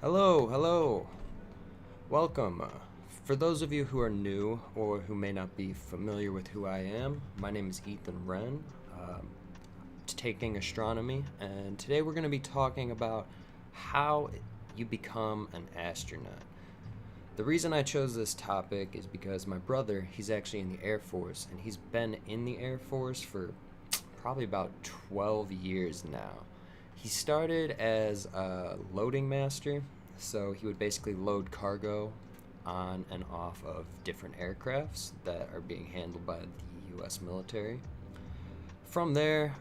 Hello. Welcome. For those of you who are new or who may not be familiar with who I am, my name is Wrenn, taking astronomy, and today we're going to be talking about how you become an astronaut. The reason I chose this topic is because my brother, he's actually in the Air Force, and he's been in the Air Force for probably about 12 years now. He started as a loading master, so he would basically load cargo on and off of different aircrafts that are being handled by the U.S. military. From there,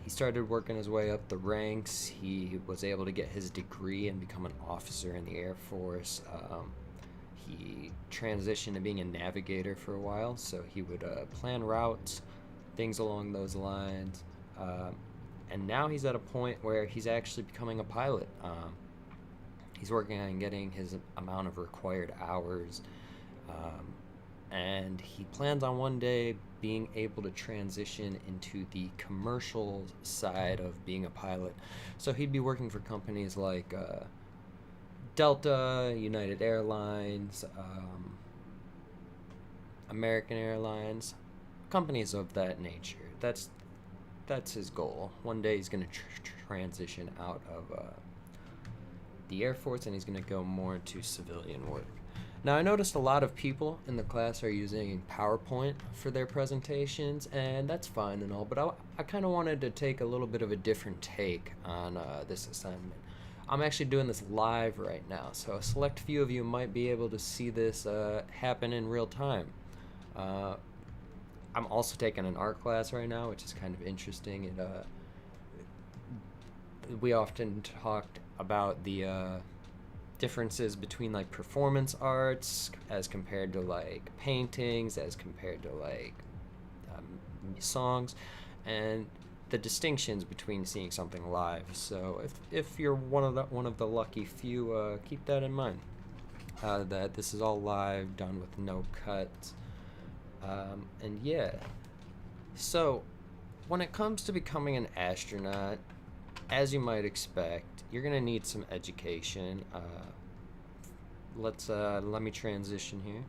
he started working his way up the ranks. He was able to get his degree and become an officer in the Air Force. He transitioned to being a navigator for a while, so he would plan routes, things along those lines. And now he's at a point where he's actually becoming a pilot. He's working on getting his amount of required hours, and he plans on one day being able to transition into the commercial side of being a pilot. So he'd be working for companies like Delta, United Airlines, American Airlines, companies of that nature. That's his goal. One day he's going to transition out of the Air Force, and he's going to go more into civilian work. Now, I noticed a lot of people in the class are using PowerPoint for their presentations, and that's fine and all, but I kind of wanted to take a little bit of a different take on this assignment. I'm actually doing this live right now, so a select few of you might be able to see this happen in real time. I'm also taking an art class right now, which is kind of interesting. We often talked about the differences between like performance arts as compared to like paintings, as compared to like songs, and the distinctions between seeing something live. So if you're one of the lucky few, keep that in mind. That this is all live, done with no cuts. And yeah, so when it comes to becoming an astronaut, as you might expect, you're gonna need some education. Let me transition here.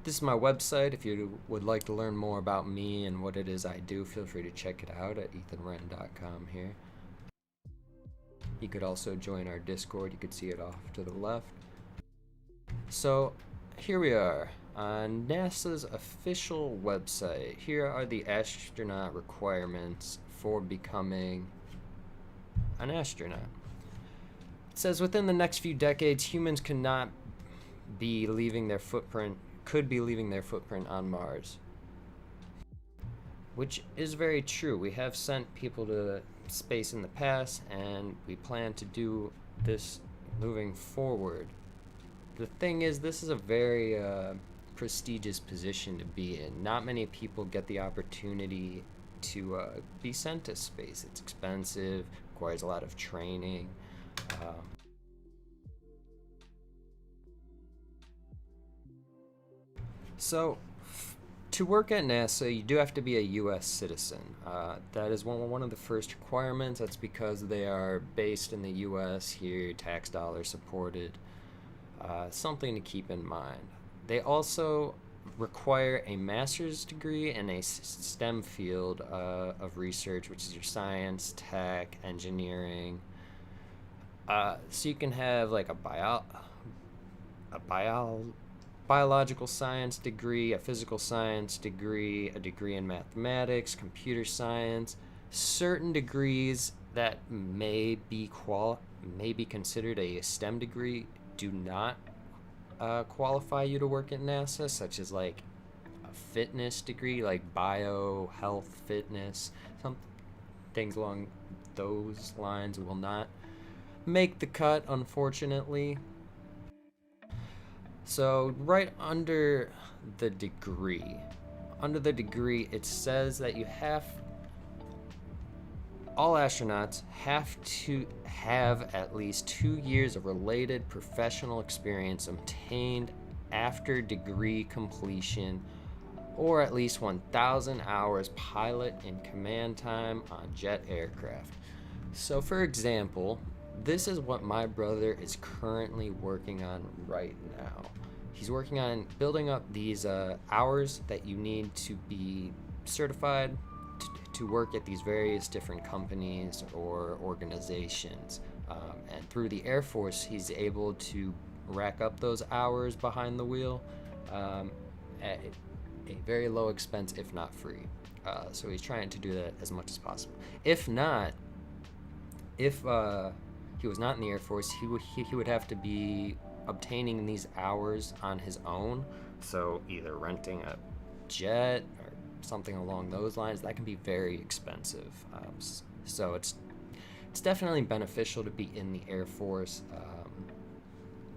This is my website. If you would like to learn more about me and what it is I do, feel free to check it out at ethanwrenn.com here. You could also join our Discord. You could see it off to the left. So here we are on NASA's official website. Here are the astronaut requirements for becoming an astronaut. It says within the next few decades, humans could be leaving their footprint on Mars. Which is very true. We have sent people to space in the past, and we plan to do this moving forward. The thing is, this is a very prestigious position to be in. Not many people get the opportunity to be sent to space. It's expensive, requires a lot of training. So, to work at NASA, you do have to be a U.S. citizen. That is one of the first requirements. That's because they are based in the U.S. here, tax dollars supported. Something to keep in mind. They also require a master's degree in a STEM field of research, which is your science, tech, engineering. So you can have like a biological science degree, a physical science degree, a degree in mathematics, computer science. Certain degrees that may be considered a STEM degree do not qualify you to work at NASA, such as like a fitness degree, like bio, health, fitness. Some things along those lines will not make the cut, unfortunately. So right under the degree, it says that all astronauts have to have at least 2 years of related professional experience obtained after degree completion, or at least 1,000 hours pilot and command time on jet aircraft. So, for example, this is what my brother is currently working on right now. He's working on building up these hours that you need to be certified to work at these various different companies or organizations. And through the Air Force, he's able to rack up those hours behind the wheel at a very low expense, if not free. So he's trying to do that as much as possible. If not, if he was not in the Air Force, he would have to be obtaining these hours on his own. So either renting a jet or something along those lines. That can be very expensive. So it's definitely beneficial to be in the Air Force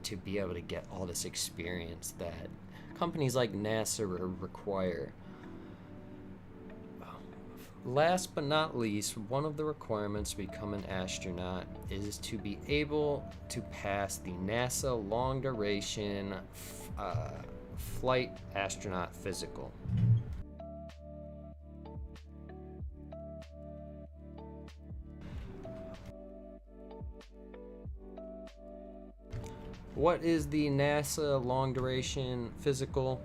to be able to get all this experience that companies like NASA require. Last but not least, one of the requirements to become an astronaut is to be able to pass the NASA long duration flight astronaut physical. What is the NASA long duration physical?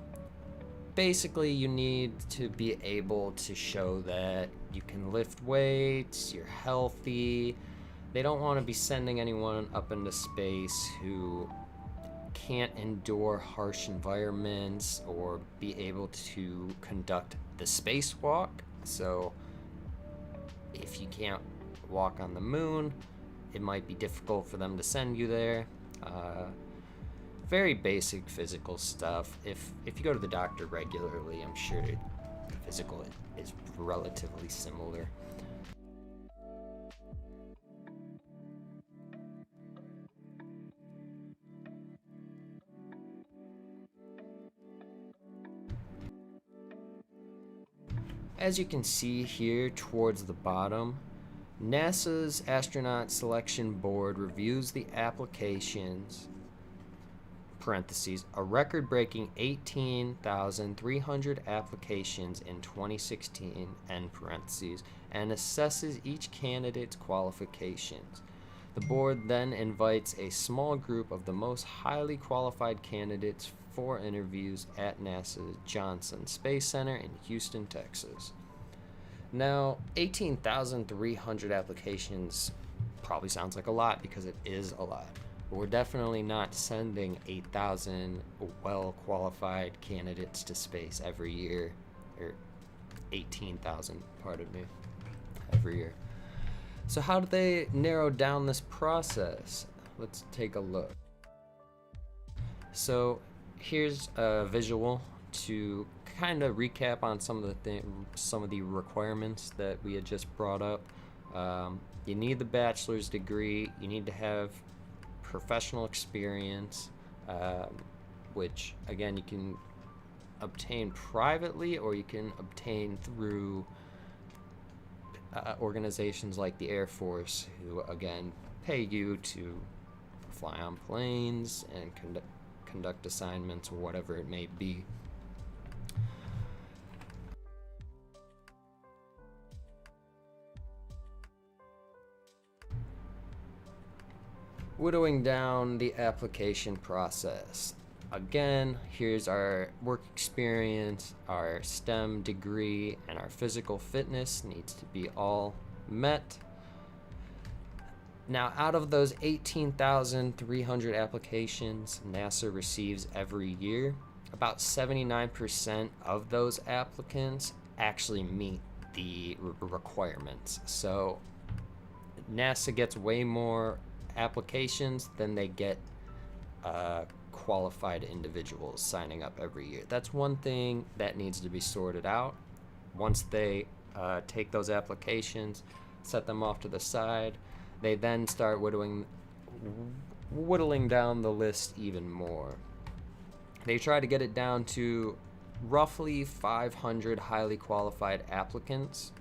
Basically, you need to be able to show that you can lift weights, you're healthy. They don't want to be sending anyone up into space who can't endure harsh environments or be able to conduct the spacewalk. So if you can't walk on the moon, it might be difficult for them to send you there. Very basic physical stuff. If you go to the doctor regularly, I'm sure the physical is relatively similar. As you can see here towards the bottom, NASA's Astronaut Selection Board reviews the applications, parentheses, a record-breaking 18,300 applications in 2016, end parentheses, and assesses each candidate's qualifications. The board then invites a small group of the most highly qualified candidates for interviews at NASA's Johnson Space Center in Houston, Texas. Now, 18,300 applications probably sounds like a lot because it is a lot. But we're definitely not sending 8,000 well-qualified candidates to space every year, or 18,000, pardon me, every year. So how do they narrow down this process? Let's take a look. So here's a visual to kind of recap on some of the requirements that we had just brought up. You need the bachelor's degree. You need to have professional experience, which again you can obtain privately or you can obtain through organizations like the Air Force, who again pay you to fly on planes and conduct assignments or whatever it may be. Whittling down the application process. Again, here's our work experience, our STEM degree, and our physical fitness needs to be all met. Now, out of those 18,300 applications NASA receives every year, about 79% of those applicants actually meet the requirements. So NASA gets way more applications than they get qualified individuals signing up every year. That's one thing that needs to be sorted out. Once they take those applications, set them off to the side, they then start whittling down the list even more. They try to get it down to roughly 500 highly qualified applicants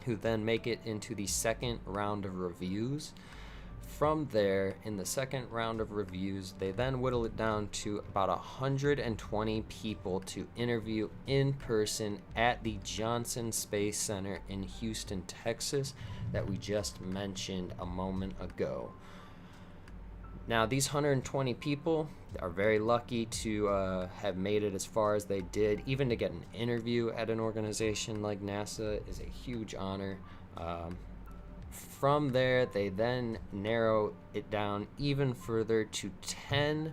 who then make it into the second round of reviews. From there, in the second round of reviews, they then whittle it down to about 120 people to interview in person at the Johnson Space Center in Houston, Texas, that we just mentioned a moment ago. Now, these 120 people are very lucky to have made it as far as they did. Even to get an interview at an organization like NASA is a huge honor. From there, they then narrow it down even further to 10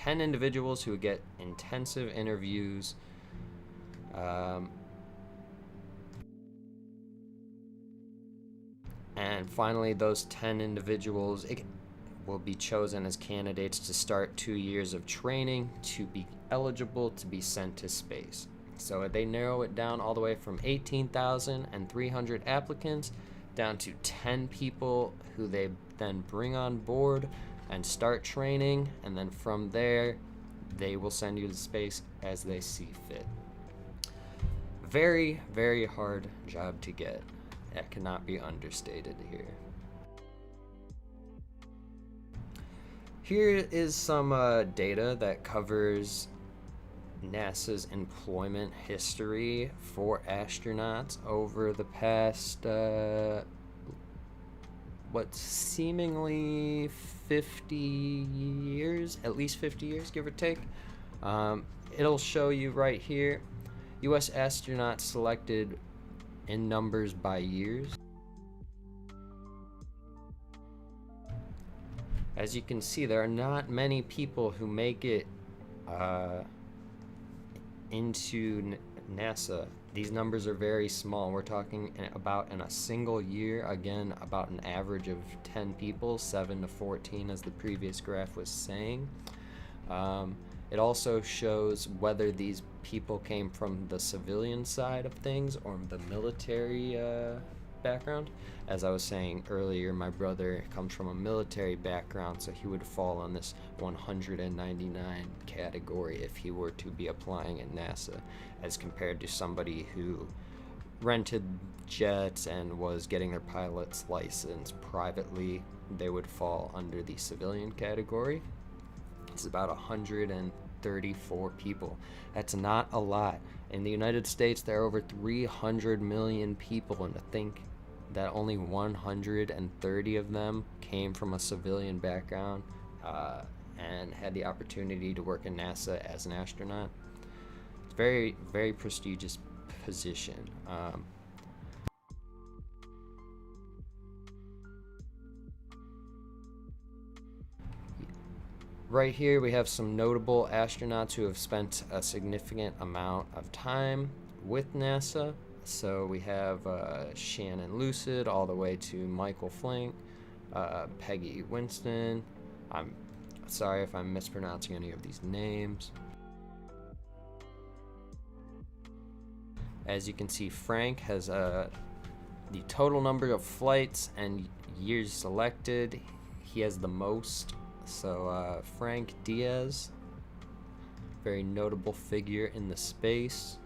individuals who get intensive interviews. And finally, those 10 individuals will be chosen as candidates to start 2 years of training to be eligible to be sent to space. So they narrow it down all the way from 18,300 applicants down to 10 people who they then bring on board and start training, and then from there they will send you to space as they see fit. Very, very hard job to get. That cannot be understated here. Here is some data that covers NASA's employment history for astronauts over the past, seemingly 50 years, at least 50 years, give or take. It'll show you right here, U.S. astronauts selected in numbers by years. As you can see, there are not many people who make it into NASA. These numbers are very small. We're talking about in a single year, again, about an average of 10 people, 7 to 14 as the previous graph was saying. It also shows whether these people came from the civilian side of things or the military background. As I was saying earlier, my brother comes from a military background, so he would fall on this 199 category if he were to be applying at NASA, as compared to somebody who rented jets and was getting their pilot's license privately. They would fall under the civilian category. It's about 134 people. That's not a lot. In the United States, there are over 300 million people, and to think that only 130 of them came from a civilian background and had the opportunity to work in NASA as an astronaut. It's a very, very prestigious position. Right here we have some notable astronauts who have spent a significant amount of time with NASA. So we have Shannon Lucid all the way to Michael Flink, Peggy Winston. I'm sorry if I'm mispronouncing any of these names. As you can see, Frank has the total number of flights and years selected. He has the most. So Frank Diaz, very notable figure in the space.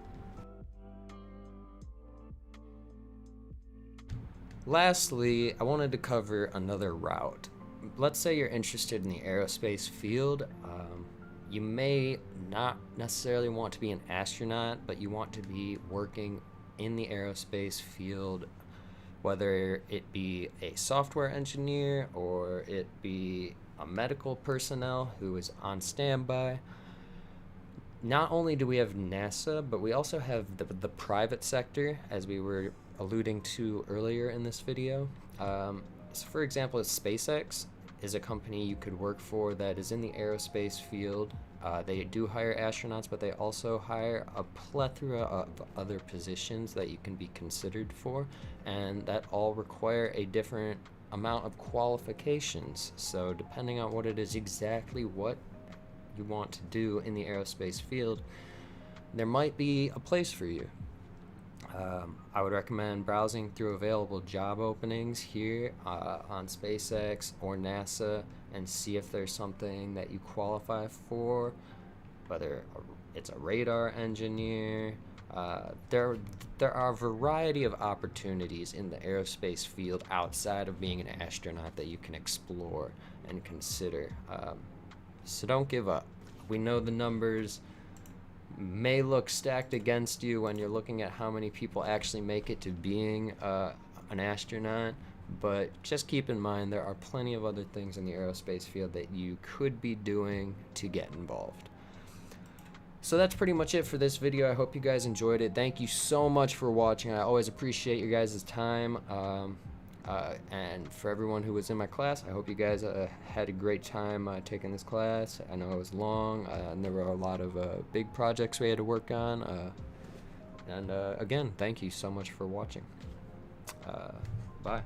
Lastly, I wanted to cover another route. Let's say you're interested in the aerospace field. You may not necessarily want to be an astronaut, but you want to be working in the aerospace field, whether it be a software engineer or it be a medical personnel who is on standby. Not only do we have NASA, but we also have the private sector, as we were alluding to earlier in this video. So for example, SpaceX is a company you could work for that is in the aerospace field. They do hire astronauts, but they also hire a plethora of other positions that you can be considered for, and that all require a different amount of qualifications. So depending on what it is exactly what you want to do in the aerospace field, there might be a place for you. I would recommend browsing through available job openings here on SpaceX or NASA and see if there's something that you qualify for, whether it's a radar engineer There are a variety of opportunities in the aerospace field outside of being an astronaut that you can explore and consider. So don't give up. We know the numbers may look stacked against you when you're looking at how many people actually make it to being an astronaut, but just keep in mind there are plenty of other things in the aerospace field that you could be doing to get involved. So that's pretty much it for this video. I hope you guys enjoyed it. Thank you so much for watching. I always appreciate your guys' time. And for everyone who was in my class, I hope you guys had a great time taking this class. I know it was long, and there were a lot of big projects we had to work on. And again, thank you so much for watching. Bye.